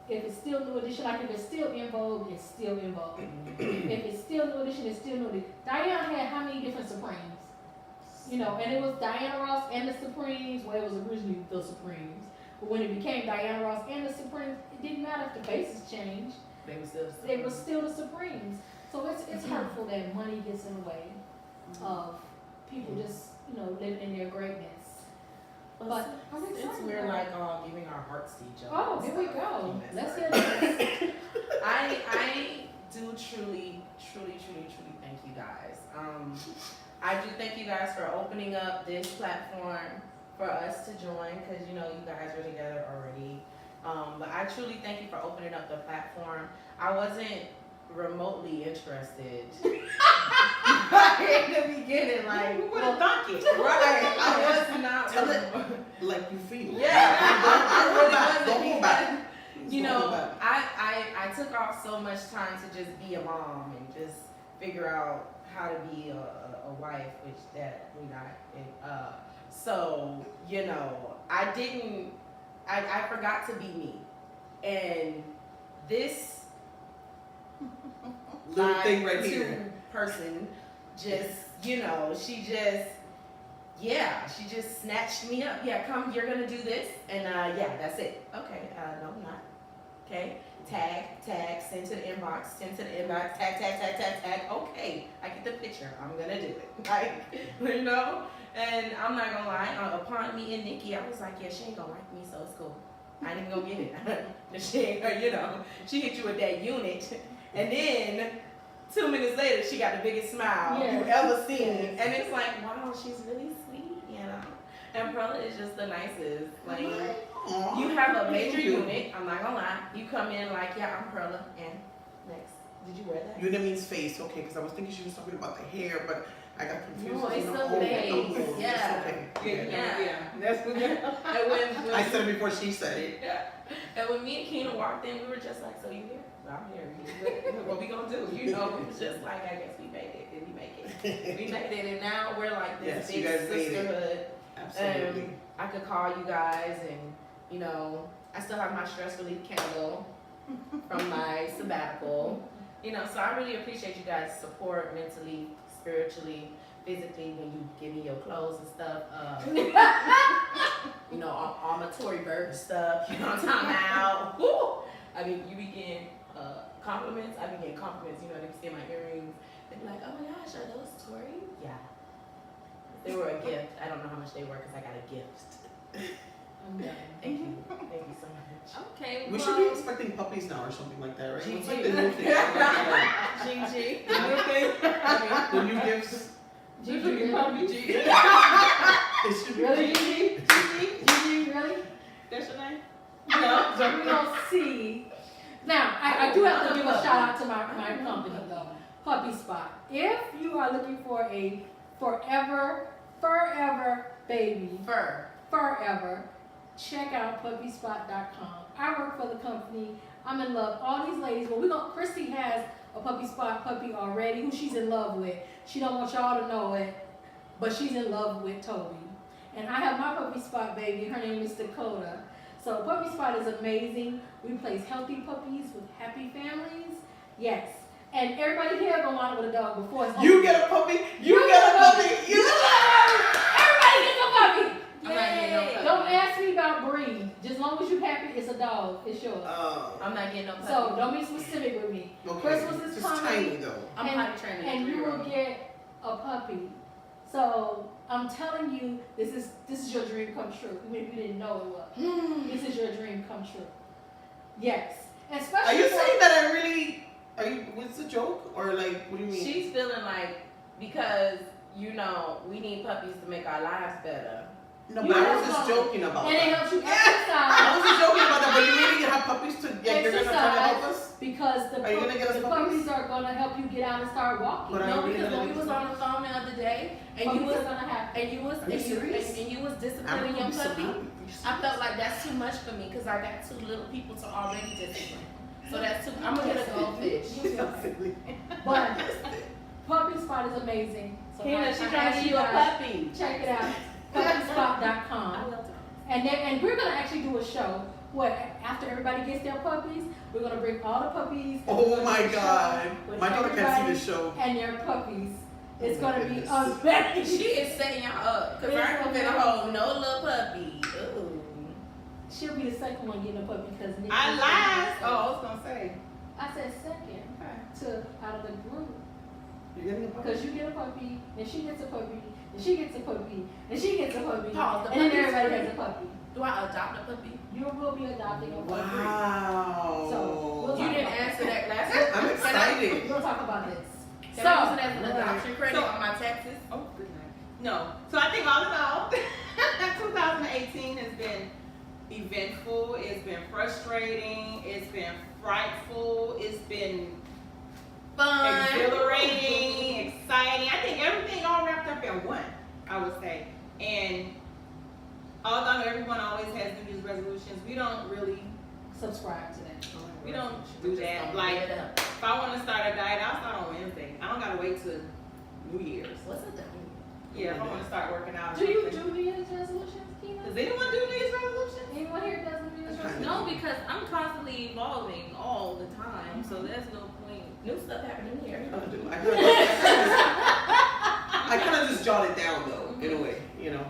if it's still new edition, like if it's still in vogue, it's still in vogue. If it's still new edition, it's still new edition. Diana had how many different Supremes? And it was Diana Ross and the Supremes. Well, it was originally the Supremes. But when it became Diana Ross and the Supremes, it didn't matter if the faces changed. They were still the Supremes. So it's hurtful that money gets in the way of people just, living in their greatness. But I'm excited. Since we're like giving our hearts to each other. Oh, here we go. Let's hear it. this. I do truly thank you guys. I do thank you guys for opening up this platform for us to join, because you guys are together already. But I truly thank you for opening up the platform. I wasn't remotely interested in the beginning, like, Who would have thunk it? right? I was not. Tell it like you feel. Yeah, I really wasn't. Don't hold back. I took off so much time to just be a mom and just figure out how to be a wife, which that we not. So I I forgot to be me. And this Little thing right 5'2" here. person just, she just snatched me up. Yeah, come, you're gonna do this, and yeah, that's it. Okay, no, I'm not. Okay, tag, send to the inbox, tag. Okay, I get the picture. I'm gonna do it. Like, and I'm not gonna lie. Upon meeting Nikki, I was like, yeah, she ain't gonna like me, so it's cool. I ain't even gonna get it. She ain't, she hit you with that unit, and then 2 minutes later, she got the biggest smile you ever seen, and it's like, wow, she's really sweet, And Perla is just the nicest. Like, you have a major unit. I'm not gonna lie. You come in like, yeah, I'm Perla, and next. Did you wear that? Unit means face, okay? Because I was thinking she was talking about the hair, but I got confused. No, it's the face. face. Yeah. Okay. Yeah. That's what And when I said it before she said it. Yeah. And when me and Keena walked in, we were just like, so you here? I'm here. What we gonna do? It was just like, I guess we made it. Did we make it? We made it, and now we're like this Yes, you big guys made it. sisterhood. Absolutely. I could call you guys, and I still have my stress relief candle from my sabbatical. So I really appreciate you guys' support mentally, spiritually, physically, when you give me your clothes and stuff. All my Tory Burton stuff. You know what I'm talking about? Woo! I mean, you be getting compliments. I be getting compliments. They be seeing my earrings. They be like, oh my gosh, are those Tory? Yeah. They were a gift. I don't know how much they were because I got a gift. Thank you. Thank you so much. Okay, We should be expecting puppies now or something like that, right? Gigi. What's like the new thing? Gigi. The new thing? The new gifts? Gigi. It should be Really, Gigi. Gigi, really? That's your name? No, we're gonna see. Now, I do have to give a shout out to my company though, Puppy Spot. If you are looking for a forever baby, forever, check out puppyspot.com. I work for the company. I'm in love. All these ladies, Christy has a Puppy Spot puppy already who she's in love with. She don't want y'all to know it, but she's in love with Toby. And I have my Puppy Spot baby. Her name is Dakota. So Puppy Spot is amazing. We place healthy puppies with happy families. Yes. And everybody here gonna line up with a dog before it's You get a puppy. You get a puppy. Everybody gets a puppy. I'm not getting no puppy. Don't ask me about breed. Just as long as you're happy, it's a dog. It's yours. I'm not getting no puppy. So don't be specific with me. Okay. Christmas is Just coming. tiny though. I'm potty training. And you will get a puppy. So I'm telling you, this is your dream come true. Even if you didn't know it was. This is your dream come true. Yes. Especially Are you saying that what's the joke? Or like, what do you mean? She's feeling like, because, we need puppies to make our lives better. No, You but I know was just something. joking about And it that. helps you I exercise. was just joking about that, but you really have puppies to, you're gonna try to help us? Because the Are you gonna get us puppies? puppies are gonna help you get out and start walking. But No, because when we was on the phone the other day, and you Puppies was are gonna happen. and you was disciplining your puppy, I felt like that's too much for me because I got 2 little people to already discipline. So that's too. I'm gonna get a goldfish. But Puppy Spot is amazing. So Keena, I she trying ask to give you you a guys, puppy. check it out. Puppyspot.com. And we're gonna actually do a show where after everybody gets their puppies, we're gonna bring all the puppies. Oh my God. with My daughter can't see everybody this show. And their puppies. It's Oh my gonna be goodness. amazing. She is setting y'all up because I ain't gonna hold no little puppy. Ooh. She'll be the second one getting a puppy because Nick. I is lied. the Oh, I was gonna say. I said second to out of the group. You're getting a puppy? Because you get a puppy, then she gets a puppy, then she gets a puppy, then she gets a puppy, Pause. The and then puppy's everybody free. has a puppy. Do I adopt a puppy? You will be adopting a puppy. Wow. So, we'll You talk didn't about answer that. that last time. I'm excited. We'll talk about this. Can I use it as an adoption credit So- on my taxes? Oh, good night. No. So I think all in all, 2018 has been eventful. It's been frustrating. It's been frightful. It's been Fun. exhilarating, exciting. I think everything all wrapped up in one, I would say. And although everyone always has New Year's resolutions, we don't really, Subscribe to that. we don't do that. Like, if I want to start a diet, I'll start on Wednesday. I don't gotta wait till New Year's. What's a diet? Yeah, if I want to start working out. Do you do New Year's resolutions, Kina? Does anyone do New Year's resolutions? Anyone here does New Year's resolutions? No, because I'm constantly evolving all the time, so there's no point. New stuff happening here. I kind of just jot it down though, in a way, you know.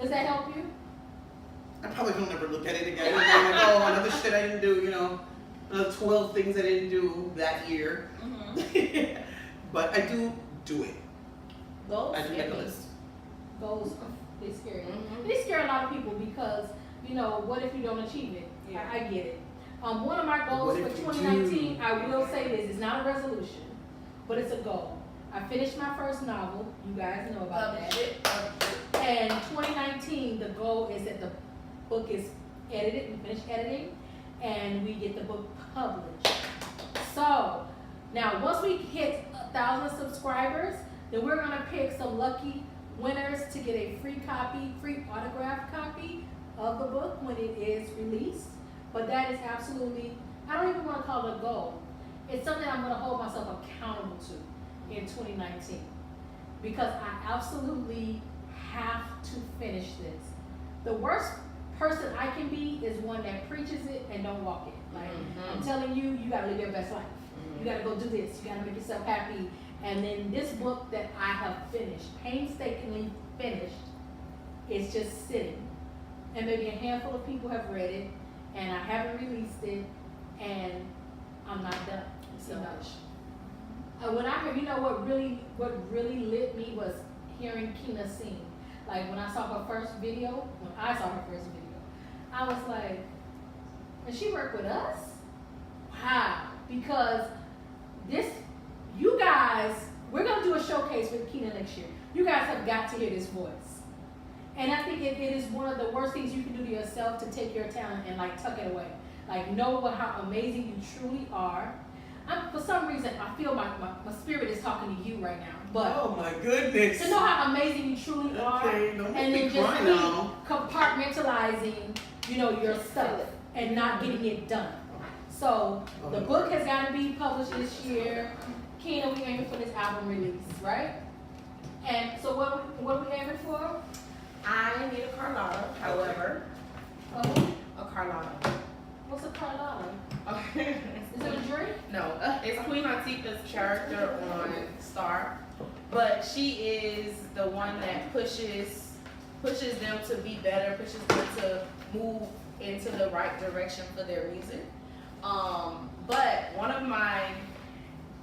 Does that help you? I probably don't ever look at it again. I'm like, oh, another shit I didn't do, you know. Another 12 things I didn't do that year. Mm-hmm. But I do it. Goals? I do make a list. Goals, they scare you. Mhm. They scare a lot of people because, you know, what if you don't achieve it? Yeah. I get it. One of my goals What for if you 2019, do? I will say this, it's not a resolution, but it's a goal. I finished my first novel, you guys know about that. And 2019, the goal is that the book is edited, we finish editing, and we get the book published. So, now once we hit 1,000 subscribers, then we're gonna pick some lucky winners to get a free copy, free autographed copy of the book when it is released. But that is absolutely, I don't even wanna call it a goal. It's something I'm gonna hold myself accountable to in 2019. Because I absolutely have to finish this. The worst person I can be is one that preaches it and don't walk it. Like, I'm telling you, you gotta live your best life. You gotta go do this, you gotta make yourself happy. And then this book that I have finished, painstakingly finished, is just sitting. And maybe a handful of people have read it, and I haven't released it, and I'm not done. So much. When I heard, you know what really lit me was hearing Kina sing. Like when I saw her first video, I was like, and she worked with us? Wow. Because you guys, we're gonna do a showcase with Kina next year. You guys have got to hear this voice. And I think it is one of the worst things you can do to yourself to take your talent and like tuck it away. Like know how amazing you truly are. For some reason, I feel my spirit is talking to you right now. But Oh my goodness. to know how amazing you truly are, Okay, don't and make then me just cry keep now. compartmentalizing, you know, your stuff and not getting it done. So the book has got to be published this year. Kina, we aiming for this album release, right? And so what are we aiming for? I need a Carlotta, however. A Carlotta. What's a Carlotta? Okay. Is it a drink? No, it's Queen Latifah's character on Star, but she is the one that pushes them to be better, pushes them to move into the right direction for their music. But one of my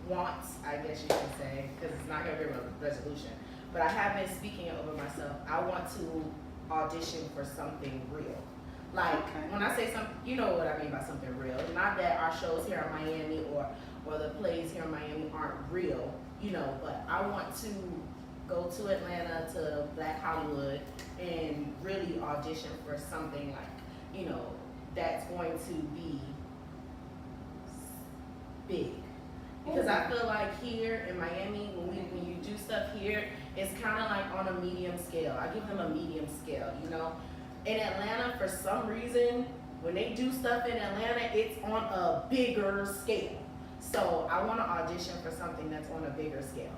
wants, I guess you could say, because it's not gonna be a resolution, but I have been speaking it over myself. I want to audition for something real. Like, when I say something, you know what I mean by something real. Not that our shows here in Miami or the plays here in Miami aren't real, you know, but I want to go to Atlanta, to Black Hollywood, and really audition for something like, you know, that's going to be big. Because I feel like here in Miami, when you do stuff here, it's kind of like on a medium scale. I give them a medium scale, you know. In Atlanta, for some reason, when they do stuff in Atlanta, it's on a bigger scale. So I want to audition for something that's on a bigger scale.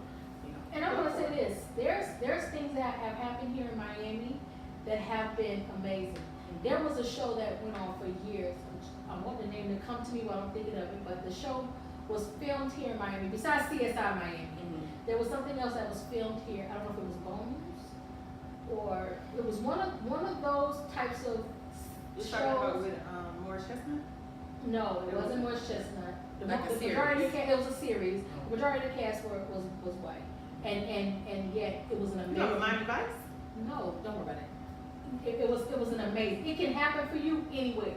You know. And I want to say this: there's things that have happened here in Miami that have been amazing. There was a show that went on for years. I want the name to come to me while I'm thinking of it, but the show was filmed here in Miami. Besides CSI Miami, there was something else that was filmed here. I don't know if it was Bones or it was one of those types of You shows. talking about with Morris Chestnut? No, it wasn't Morris Chestnut. Like a The majority of the cast, it was a series. The majority of the cast was white, and yet it was an amazing. No, Miami Vice? No, don't worry about it. It was an amazing. It can happen for you anywhere.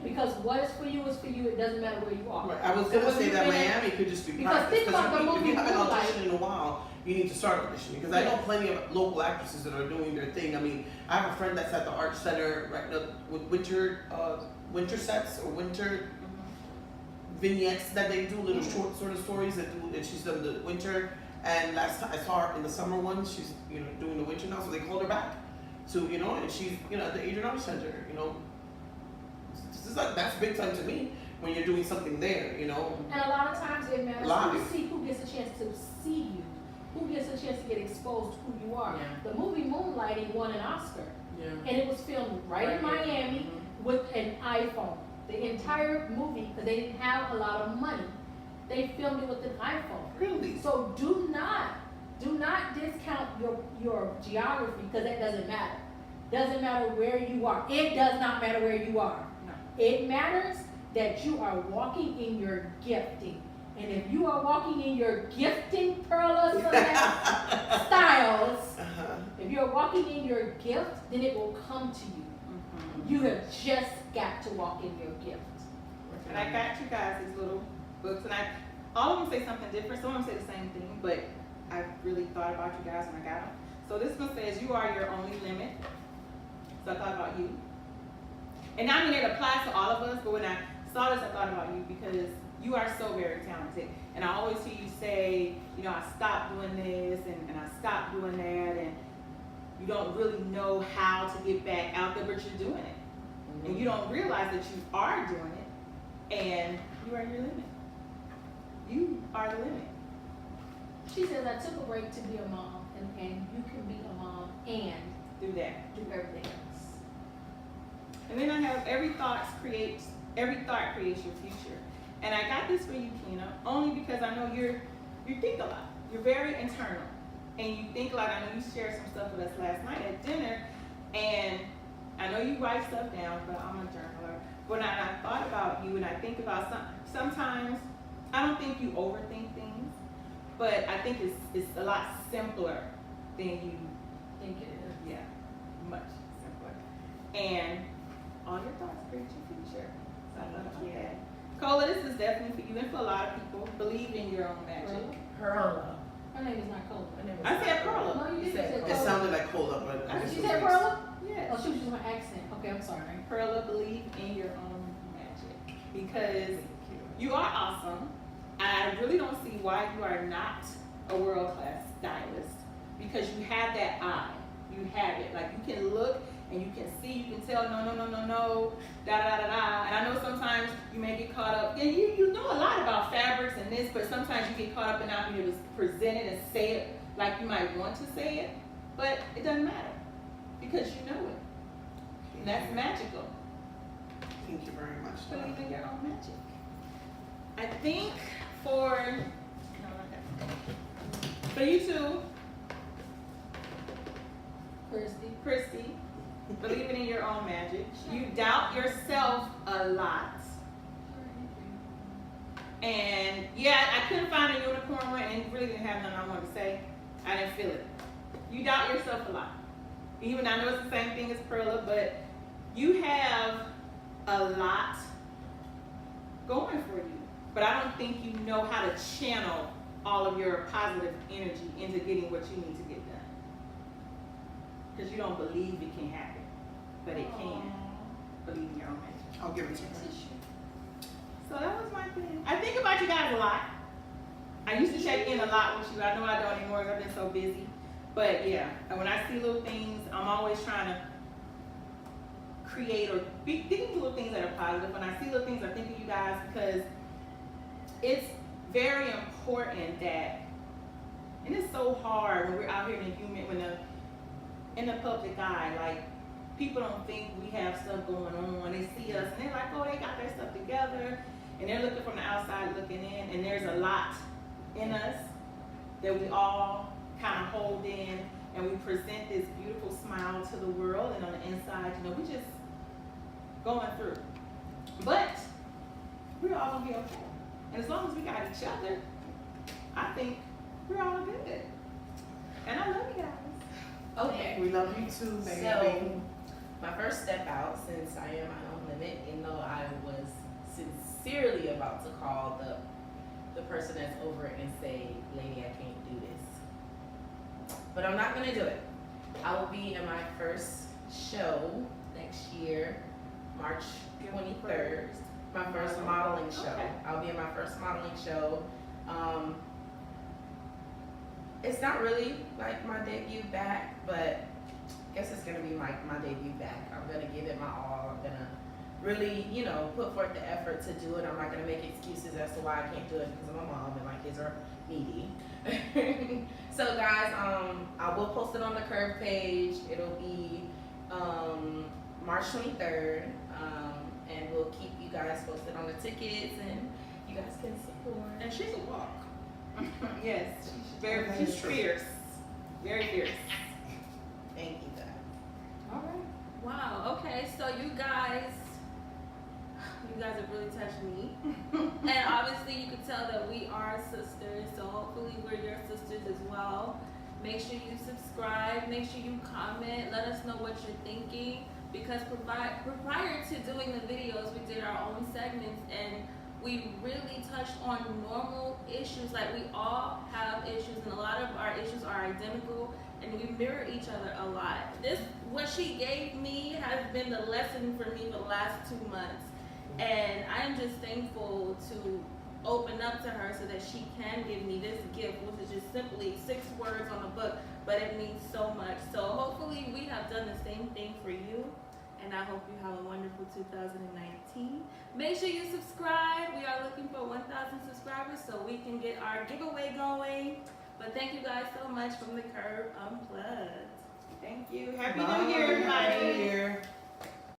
Because what is for you is for you. It doesn't matter where you are. Right. I was So gonna whether say you've that been Miami could just be because practice. think about the if movie you haven't Moonlight. auditioned in a while, you need to start auditioning. Because I know plenty of local actresses that are doing their thing. I mean, I have a friend that's at the Art Center right now with winter sets or winter vignettes that they do, little short sort of stories that do, and she's done the winter. And last time I saw her in the summer one, she's doing the winter now, so they called her back. So and she's at the Adrian Art Center. This is that's big time to me when you're doing something there. And a lot of times it matters Live. who gets a chance to see you who gets a chance to get exposed to who you are. Yeah. The movie Moonlighting won an Oscar, Yeah. and it was filmed right in here. Miami with an iPhone. The entire movie, because they didn't have a lot of money, they filmed it with an iPhone. Really? So do not discount your geography, because that doesn't matter. Doesn't matter where you are. It does not matter where you are. No. It matters that you are walking in your gifting. And if you are walking in your gifting, Perla Styles, if you're walking in your gift, then it will come to you. You have just got to walk in your gift. And I got you guys these little books, and all of them say something different. Some of them say the same thing, but I really thought about you guys when I got them. So this one says, "You are your only limit." So I thought about you. And I mean, it applies to all of us, but when I saw this, I thought about you because you are so very talented. And I always hear you say, I stopped doing this and I stopped doing that, and you don't really know how to get back out there, but you're doing it. And you don't realize that you are doing it, and you are your limit. You are the limit. She says, I took a break to be a mom, and you can be a mom and Do that. do everything else. And then I have every thought creates your future. And I got this for you, Kina, only because I know you think a lot. You're very internal. And you think a lot. I know you shared some stuff with us last night at dinner. And I know you write stuff down, but I'm a journaler. But I thought about you, and I think about sometimes, I don't think you overthink things, but I think it's a lot simpler than you Think it is. Yeah, much simpler. And all your thoughts create your future. So I love that. Cola, this is definitely for you and for a lot of people. Believe in your own magic. Perla. Her name is not Cola. I said Perla. No, you didn't. You said It Cola. sounded like cola, but I guess She it said was Perla? Yes. Oh, she was just my accent. Okay, I'm sorry. Perla, believe in your own magic. Because you are awesome. I really don't see why you are not a world-class stylist. Because you have that eye. You have it. Like, you can look and you can see, you can tell, no, da da da da. And I know sometimes you may get caught up, and you know a lot about fabrics and this, but sometimes you get caught up in not being able to present it and say it like you might want to say it. But it doesn't matter. Because you know it. And that's magical. Thank you very much. Believe in your own magic. I think for you two, Christy, believing in your own magic. You doubt yourself a lot. And yeah, I couldn't find a unicorn one and really didn't have nothing I wanted to say. I didn't feel it. You doubt yourself a lot. Even I know it's the same thing as Perla, but you have a lot going for you. But I don't think you know how to channel all of your positive energy into getting what you need to get done. Because you don't believe it can happen. But it can. Believe in your own magic. I'll give it to her. So that was my thing. I think about you guys a lot. I used to check in a lot with you. I know I don't anymore because I've been so busy. But yeah, when I see little things, I'm always trying to create or be thinking little things that are positive. When I see little things, I think of you guys because it's very important that, and it's so hard when we're out here in the in the public eye, like people don't think we have stuff going on. They see us and they're like, oh, they got their stuff together, and they're looking from the outside looking in, and there's a lot in us that we all kind of hold in, and we present this beautiful smile to the world, and on the inside, we just going through. But we're all gonna be okay. And as long as we got each other, I think we're all good. And I love you guys. Okay. We love you too, baby. So, my first step out, since I am my own limit, even though I was sincerely about to call the person that's over it and say, lady, I can't do this. But I'm not going to do it. I will be in my first show next year, March 23rd. My first modeling show. Okay. I'll be in my first modeling show. It's not really like my debut back, but I guess it's gonna be my debut back. I'm gonna give it my all. I'm gonna really, put forth the effort to do it. I'm not gonna make excuses as to why I can't do it because I'm a mom and my kids are needy. So guys, I will post it on the Curve page. It'll be March 23rd, and we'll keep you guys posted on the tickets, and you guys can support. And she's a walk. Yes, she's very That is she's true. fierce. Very fierce. Thank you guys. All right. Wow, okay, so you guys have really touched me. And obviously you can tell that we are sisters, so hopefully we're your sisters as well. Make sure you subscribe, make sure you comment, let us know what you're thinking. Because prior to doing the videos, we did our own segments and we really touched on normal issues. Like, we all have issues and a lot of our issues are identical and we mirror each other a lot. What she gave me has been the lesson for me for the last 2 months. And I am just thankful to open up to her so that she can give me this gift, which is just simply 6 words on a book, but it means so much. So hopefully we have done the same thing for you. And I hope you have a wonderful 2019. Make sure you subscribe. We are looking for 1,000 subscribers so we can get our giveaway going. But thank you guys so much from the Curve Unplugged. Thank you. Happy New Year, everybody. Happy New Year.